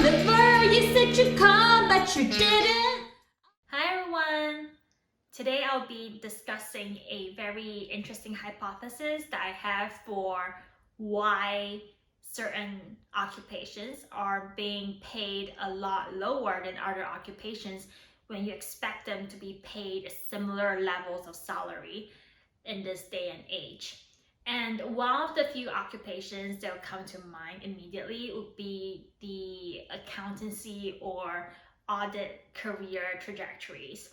Oliver, you said you'd come, but you didn't. Hi everyone. Today I'll be discussing a very interesting hypothesis that I have for why certain occupations are being paid a lot lower than other occupations when you expect them to be paid similar levels of salary in this day and age. And one of the few occupations that will come to mind immediately would be the accountancy or audit career trajectories.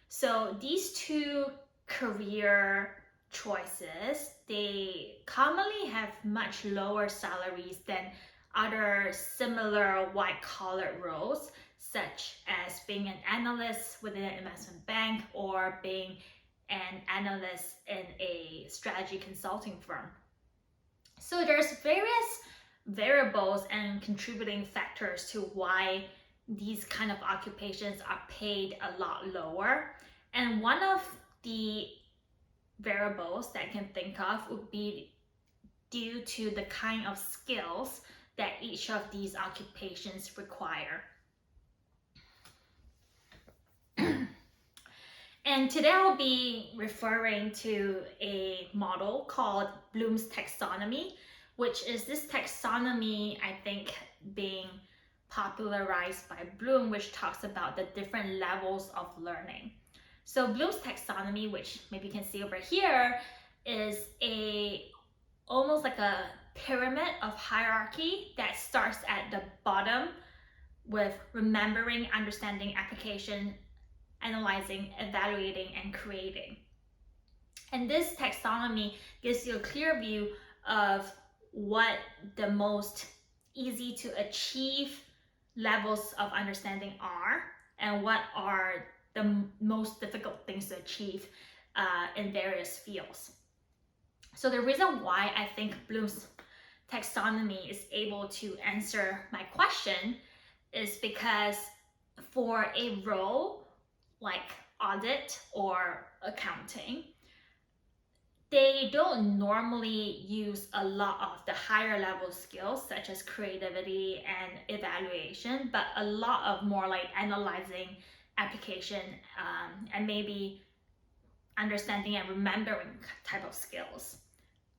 So these two career choices, they commonly have much lower salaries than other similar white collar roles, such as being an analyst within an investment bank or being an analyst in a strategy consulting firm. So there's various variables and contributing factors to why these kind of occupations are paid a lot lower. And one of the variables that I can think of would be due to the kind of skills that each of these occupations require. And today I'll be referring to a model called Bloom's taxonomy, which is this taxonomy, I think, being popularized by Bloom, which talks about the different levels of learning. So Bloom's taxonomy, which maybe you can see over here, is almost like a pyramid of hierarchy that starts at the bottom with remembering, understanding, application, analyzing, evaluating, and creating. And this taxonomy gives you a clear view of what the most easy to achieve levels of understanding are and what are the most difficult things to achieve in various fields. So the reason why I think Bloom's taxonomy is able to answer my question is because for a role like audit or accounting, they don't normally use a lot of the higher level skills such as creativity and evaluation, but a lot of more like analyzing, application, and maybe understanding and remembering type of skills.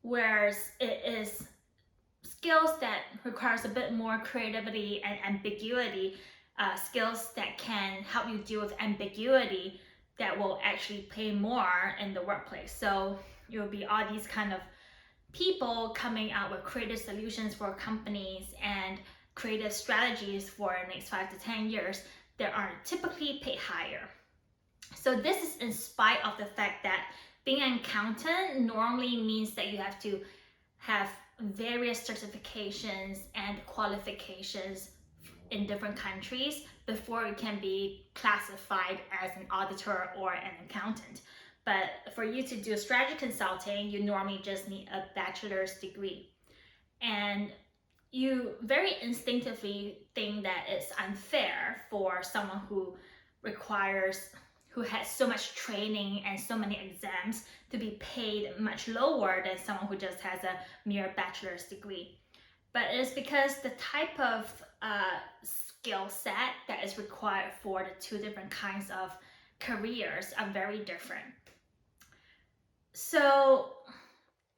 Whereas it is skills that requires a bit more creativity and ambiguity, skills that can help you deal with ambiguity that will actually pay more in the workplace. So it will be all these kind of people coming out with creative solutions for companies and creative strategies for the next 5 to 10 years that are typically paid higher. So this is in spite of the fact that being an accountant normally means that you have to have various certifications and qualifications in different countries before it can be classified as an auditor or an accountant. But for you to do strategy consulting, you normally just need a bachelor's degree. And you very instinctively think that it's unfair for someone who has so much training and so many exams to be paid much lower than someone who just has a mere bachelor's degree. But it's because the type of skill set that is required for the two different kinds of careers are very different. So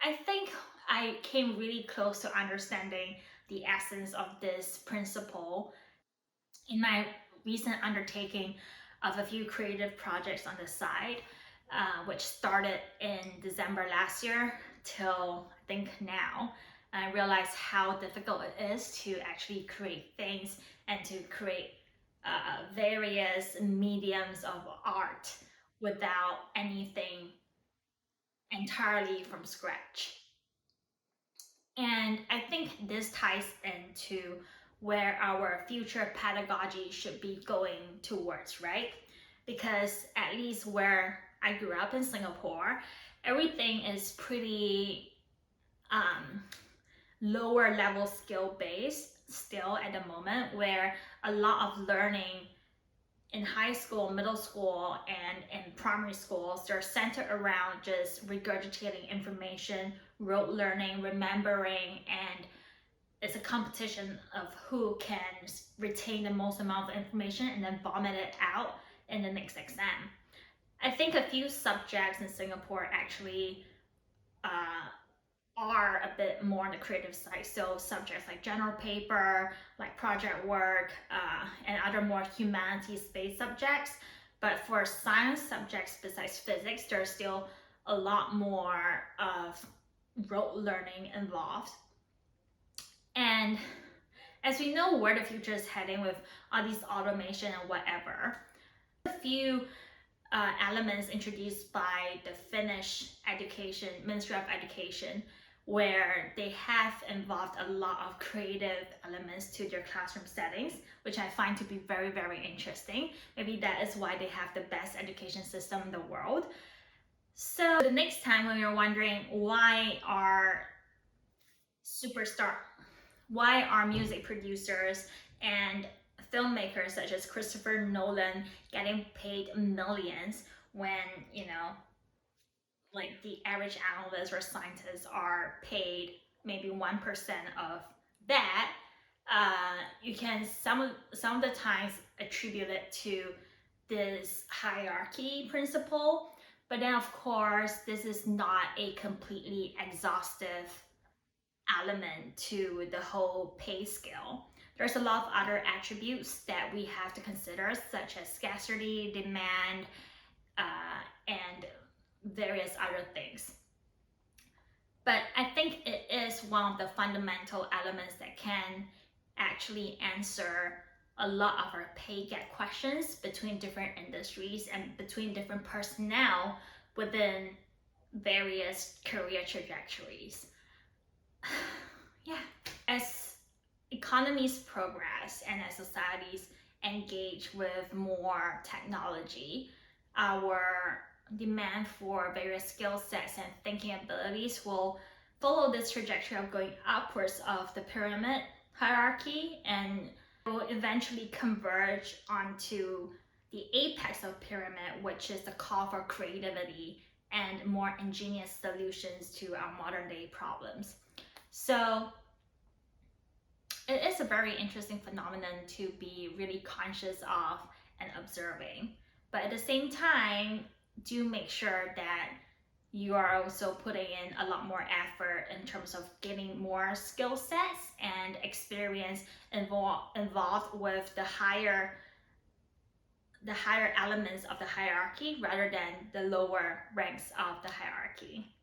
I think I came really close to understanding the essence of this principle in my recent undertaking of a few creative projects on the side, which started in December last year till I think now. And I realized how difficult it is to actually create things and to create various mediums of art without anything entirely from scratch. And I think this ties into where our future pedagogy should be going towards, right? Because at least where I grew up in Singapore, everything is pretty lower level skill based still at the moment, where a lot of learning in high school, middle school, and in primary schools, they're centered around just regurgitating information, rote learning, remembering, and it's a competition of who can retain the most amount of information and then vomit it out in the next exam. I think a few subjects in Singapore actually are a bit more on the creative side. So subjects like general paper, like project work, and other more humanities-based subjects. But for science subjects besides physics, there's still a lot more of rote learning involved. And as we know where the future is heading with all these automation and whatever, a few elements introduced by the Finnish Ministry of Education, where they have involved a lot of creative elements to their classroom settings, which I find to be very, very interesting. Maybe that is why they have the best education system in the world. So the next time when you're wondering why are music producers and filmmakers such as Christopher Nolan getting paid millions when, like the average analyst or scientist are paid maybe 1% of that, you can some of the times attribute it to this hierarchy principle. But then of course, this is not a completely exhaustive element to the whole pay scale. There's a lot of other attributes that we have to consider, such as scarcity, demand, and various other things. But I think it is one of the fundamental elements that can actually answer a lot of our pay gap questions between different industries and between different personnel within various career trajectories. Yeah, as economies progress and as societies engage with more technology, our demand for various skill sets and thinking abilities will follow this trajectory of going upwards of the pyramid hierarchy and will eventually converge onto the apex of pyramid, which is the call for creativity and more ingenious solutions to our modern day problems. So it is a very interesting phenomenon to be really conscious of and observing. But at the same time, do make sure that you are also putting in a lot more effort in terms of getting more skill sets and experience involved with the higher elements of the hierarchy rather than the lower ranks of the hierarchy.